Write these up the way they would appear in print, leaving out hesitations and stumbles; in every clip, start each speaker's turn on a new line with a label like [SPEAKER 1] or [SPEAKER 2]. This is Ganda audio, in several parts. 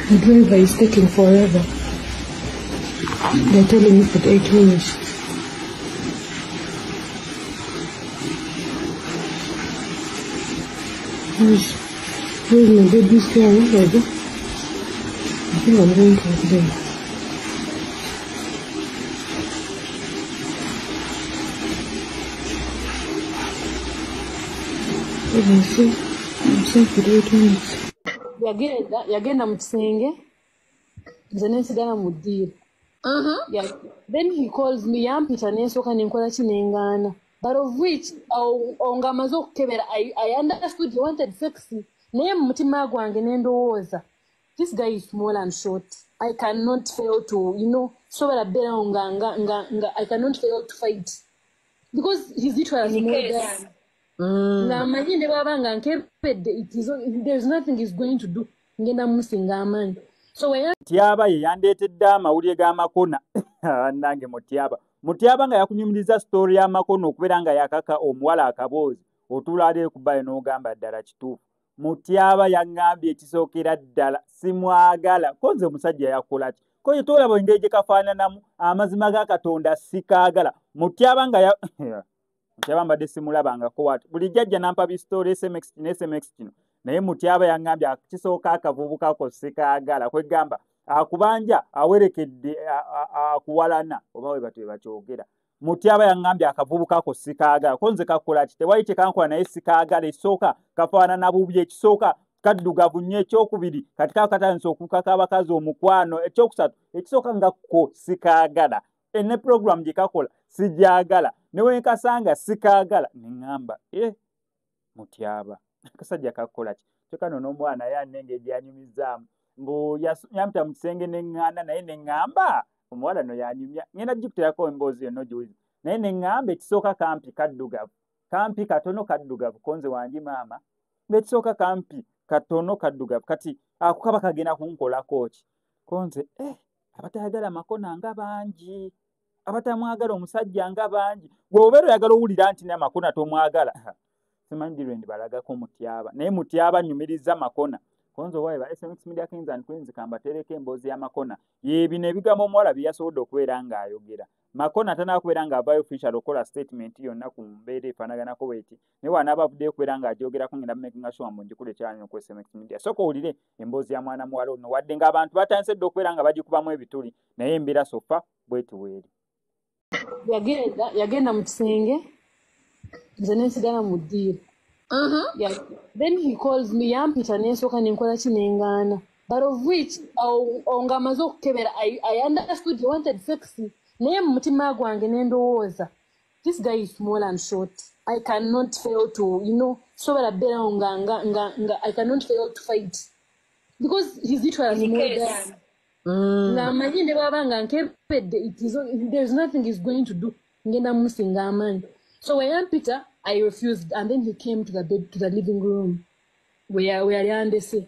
[SPEAKER 1] The driver is taking forever. They're telling me for 8 minutes. Where's my baby's car? Baby? I think I'm going to have them. I'm saying for 8 minutes. Yagenda mu kisenge nze nensigala mu ddiiro. Then he calls me yampita nensooka nenkola ki nengaana, but of which nga amaze okukebera I understood he wanted sexy naye mu mutima gwange nendowooza this guy is small and short. I cannot fail to sobola beerawo nga I cannot fail to fight because he's literally small guy. Ngamanyi ne bwaba nga nkebedde there's nothing he's going to do ngenda musinga amaanyi. So
[SPEAKER 2] Mutyaba ye yandeetedde amawulire g'amakona nange Mutyaba nga yakunyumiriza story y'amakono okubeera nga yakaka omuwala akaboozi otuulaale kubaye n'ogamba ddala kituufu. Mutyaba yaŋŋambye ekisookera ddala simwagala ko nze omusajja yakola ki ko ye toolaba engeri gye kafaananamu amazima ga Katonda sikaagala. Mutyaba mbadde simulabangako wati buli jjajja nampa bistory SMS kino naye Mutyaba yaŋŋambye akisooka akavubukako sikaagala kwegamba akubanja awerekedde akuwalana oba we batwe bakyogera. Mutyaba yaŋŋambye akavubukako sikaagala ko nze kakola ki tewali kyekankola naye sikaagala esooka kafaanana bubi ekisooka kaddugavu nnyo ekyokubiri kati kakatandisa okukaka abakazi omukwano ekyokusatu ekisooka nga ko sikaagala enne program gye kakola sijagala newe nkasanga sikaagala neŋŋamba Mutyaba akasajja kakola ki kyokano n'omwana yannenge gyanyumizaamu mbu yampita mu kisenge neŋŋanda naye neŋŋamba omuwala no yanyumya ngenda gikuterako emboozi yonna ogiwulize naye neŋŋamba ekisooka kampi kaddugavu kampi katono kaddugavu konze wangi maama ng'ekisooka kampi katono kaddugavu kati ako kaba kagenda kunkolako ki konze abatayagala makona nga bangi abatamwagala omusajja nga bangi gwe obeera oyagala owulira nti namakona tomwagala simanyi dirwendi balagako Mutyaba naye Mutyaba nyumiriza makona konzo waiba SMS Media Kings and Queens kambatereko emboozi y'amakona yeebino ebigambo omuwala bye yasobodde okubeera ng'ayogera makona tanaakubeera ng'avaayo official okola statement yonna ku mbeera efaanaganako bweti naye wanaaba avuddeyo okubeera ng'agyogerako ngenda making sure ngikula ekyalanya ku SMS Media sooka owulire emboozi ya mwana muwala ono wadde ng'abantu batandise dde okubeera nga bagikubamu ebituli naye embeera sofa bweti weeri. Yagenda mu kisenge nze nensigala mu ddiiro. Then he calls me yampita nensooka nenkola ki nengaana, but of which nga amaze okukebera I understood he wanted sexy naye mu mutima gwange nendowooza this guy is small and short. I cannot fail to sobola beerawo nga I cannot fail to fight because he's literally small guy. Ngamanyi ne bwaba nga nkebedde there's nothing he's going to do ngenda musinga amaanyi. So when Peter, I refused, and then he came to the living room where Yandese.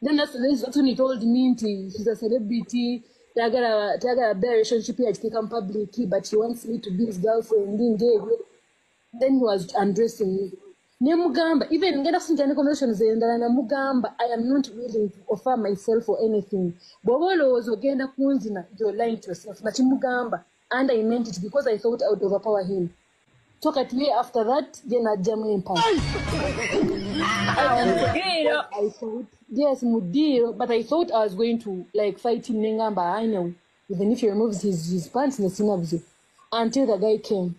[SPEAKER 2] Then that's when he told me he's a celebrity. I got a bad relationship here. It's become public, but he wants me to be his girlfriend. Then he was undressing me. Nemugamba, even get us into any conversations and Mugamba, I am not willing to offer myself for anything. Bobolo was Ogenda Kunzina, you're lying to yourself. But Mugamba, and I meant it because I thought I would overpower him. Talk at me after that, then I German Empire. I thought, yes, Mudiro, but I thought I was going to fight him Nengamba, I know. Even if he removes his pants in the synagogue. Until the guy came.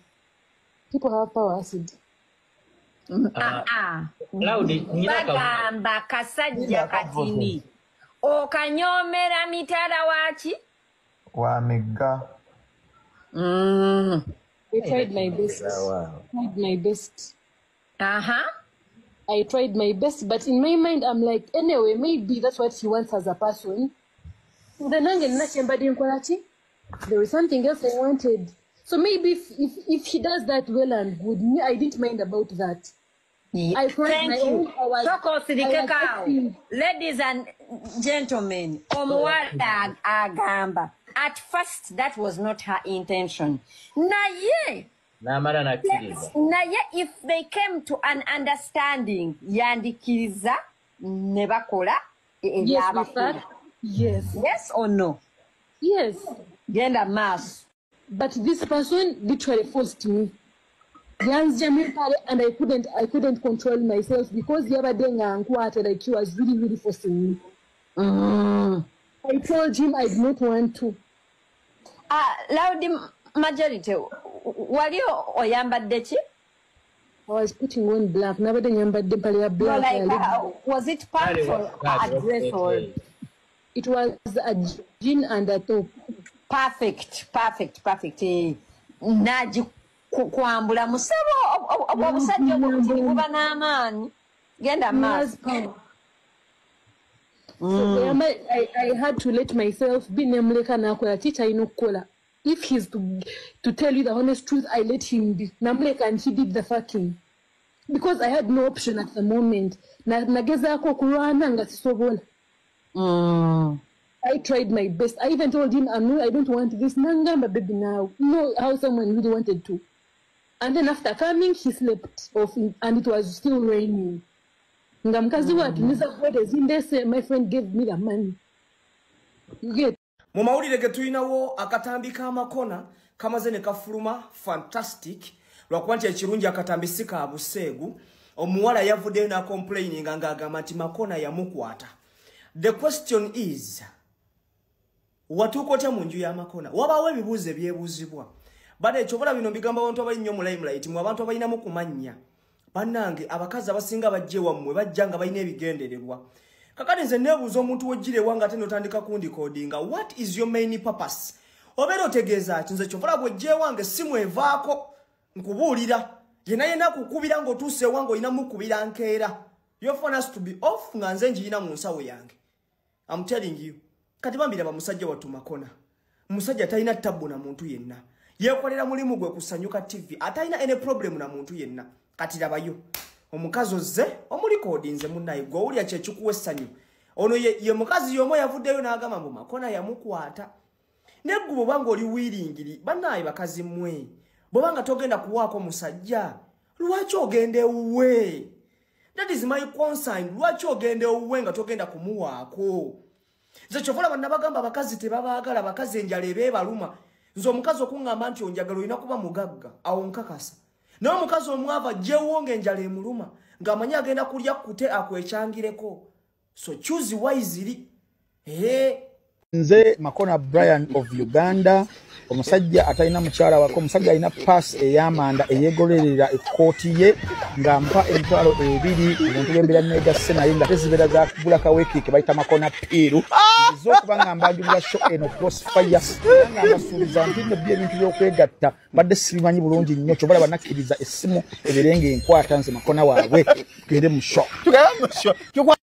[SPEAKER 2] People have power acid.
[SPEAKER 3] Bagamba kasajja katini okanyomera mitala wachi
[SPEAKER 4] wamegga.
[SPEAKER 1] I tried my best. I tried my best, but in my mind I'm like, anyway, maybe that's what he wants as a person. There was something else I wanted. So maybe if he does that well and good, I didn't mind about that.
[SPEAKER 3] I thank you. Ladies and gentlemen, omuwala agamba. At first, that was not her intention. Naye, if they came to an understanding, yandikiriza nebakola,
[SPEAKER 1] Yes, we fought. Yes.
[SPEAKER 3] Yes or no?
[SPEAKER 1] Yes.
[SPEAKER 3] Gender mass.
[SPEAKER 1] But this person literally forced me. And I couldn't control myself because the other day like he was really forcing me. I told him I did not want to.
[SPEAKER 3] Loud majority. Were you oyambadde?
[SPEAKER 1] I was putting on black. Never black.
[SPEAKER 3] No, like, was it pants or a dress or?
[SPEAKER 1] It was a jean and a top.
[SPEAKER 3] Perfect. Naji kwambula musabo obusajja obutini buba n'amaanyi. Genda mass.
[SPEAKER 1] So I had to let myself be namuleka nakola teacher inokola. If he's to tell you the honest truth, I let him be. Namuleka and he did the fucking. Because I had no option at the moment. Nagezako kulwana nga sisobola. I tried my best. I even told him, I don't want this. Nangamba baby now. You know how someone really wanted to. And then after coming, he slept off and it was still raining. Ngamkazi watu nisa bodes in this my friend gave me the money. You get.
[SPEAKER 5] Mu mawulire ge tulinawo akatambi k'amakona kamaze ne kafuluma fantastic lwakuba nti ekirungi akatambi si ka buseegu omuwala yavuddeyo na complaining ng'agamba nti makona yamukwata. The question is watuuka otya mu nju y'amakona? Wabaawo ebibuuzo ebyebuuzibwa. Bade ekyobola bino mbigamba abantu abali nnyo mu limelight mu abantu abalinamu kumanya. Bannange abakazi abasinga bajje wammwe bajja nga balina ebigendererwa. Kakati nze neebuuza omuntu wojjire wanga ate n'otandika kundikodinga. What is your main purpose? Obeera otegeeza ati nze kyobola bw'ojje wange simu evaako nkubuulira. Yenna kukubira ng'otuuse wange olina mukubira nkeera. Your phone has to be off nga nze njirina mu nsawo yange. I'm telling you. Kati bambira ba musajja watu makona. Musajja talina tabbu na muntu yenna. Yekolera mulimu gwe kusanyuka TV. Atalina any problem na muntu yenna. Kati labayo. Omukazi ozze omulikodinze munnaye gwe owulya kyekikuwa essanyu. Ono ye mukazi y'omu yavuddeyo n'agamba mbu makona yamukwata. Neggu bw'obanga oli wiringiri bannaaye bakazi mmwe. Bw'obanga togenda kuwaako musajja lwaki ogenda ewuwe? That is my concern. Lwaki ogenda ewuwe nga togenda kumuwaako? Nze kyovola bannabagamba abakazi tebabaagala abakazi enjala ebeebaluma. Nze omukazi okuŋŋamba nti onjagala olina kuba mugagga awo nkakasa. Naye omukazi omwava jjewo ng'enjala emuluma ng'amanyi agenda kulya kute akwekyangireko. So choose wisely.
[SPEAKER 6] Nze Makona Brian of Uganda, omusajja atalina mukyala wako, omusajja alina pass ey'amanda eyeegolerera ekkooti ye ng'ampa emitwalo 2 ebintu by'embeera neegasse naye nga tezibeera za kugula kaweeki ke bayita Makona Piiru. Nziza okuba nga mbagirira show eno Crossfire nga mbasuubiza nti nno ebintu by'okwegatta mbadde sibimanyi bulungi nnyo kyobola bannakkiriza essimu ebeere ng'enkwata nze Makona waabwe tugende mu show.